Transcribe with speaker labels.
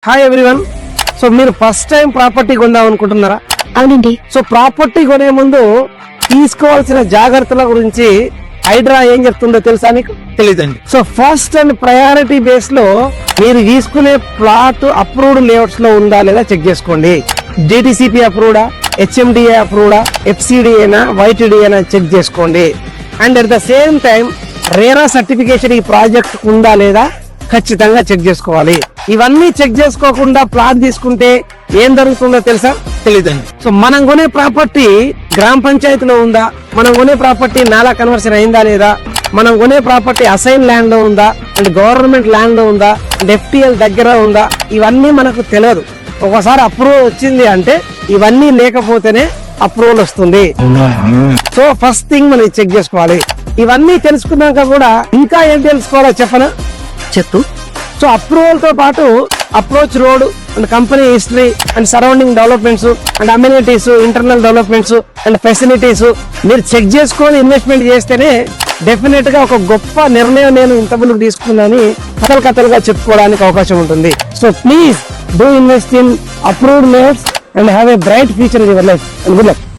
Speaker 1: Hi everyone. So మీరు first time property కొందాం అనుకుంటున్నారా?
Speaker 2: అవునండి.
Speaker 1: సో ప్రాపర్టీ కొనే ముందు తీసుకోవాల్సిన జాగ్రత్తల గురించి హైడ్రా ఏం చెప్తుందో తెలుసా మీకు?
Speaker 3: తెలీదండి.
Speaker 1: So first and priority base లో మీరు తీసుకునే ప్లాట్ అప్రూవ్డ్ లేఅవుట్స్ లో ఉందా లేదా చెక్ చేసుకోండి. డిటిసిపి అప్రూవ్డా, హెచ్ఎండిఏ అప్రూవ్డా, ఎఫ్సిడిఏనా, వైటిడిఏనా చెక్ చేసుకోండి. And at the same time RERA certification ఈ ప్రాజెక్ట్ ఉందా లేదా ఖచ్చితంగా చెక్ చేసుకోవాలి. ఇవన్నీ చెక్ చేసుకోకుండా ప్లాట్ తీసుకుంటే ఏం జరుగుతుందో తెలుసా?
Speaker 3: తెలీదండి.
Speaker 1: సో మనం కొనే ప్రాపర్టీ గ్రామ పంచాయతీలో ఉందా, మనం కొనే ప్రాపర్టీ నాలా కన్వర్షన్ అయిందా లేదా, మనం కొనే ప్రాపర్టీ అసైన్ ల్యాండ్ లో ఉందా, అండ్ గవర్నమెంట్ ల్యాండ్ లో ఉందా, అండ్ ఎఫ్టిఎల్ దగ్గర ఉందా, ఇవన్నీ మనకు తెలియదు. ఒకసారి అప్రూవల్ వచ్చింది అంటే ఇవన్నీ లేకపోతేనే అప్రూవల్ వస్తుంది. సో ఫస్ట్ థింగ్ మనం చెక్ చేసుకోవాలి. ఇవన్నీ తెలుసుకున్నాక కూడా ఇంకా ఏం తెలుసుకోవాలో చెప్పనా?
Speaker 2: చెప్పు.
Speaker 1: సో అప్రూవల్ తో పాటు approach road and company history and surrounding developments and amenities, internal developments and facilities మీరు చెక్ చేసుకొని ఇన్వెస్ట్మెంట్ చేస్తేనే డెఫినెట్ గా ఒక గొప్ప నిర్ణయం నేను ఇంత ముందు తీసుకున్నానని కథలుగా చెప్పుకోవడానికి అవకాశం ఉంటుంది. So please do invest in approved layouts and have a bright future in your life and good luck.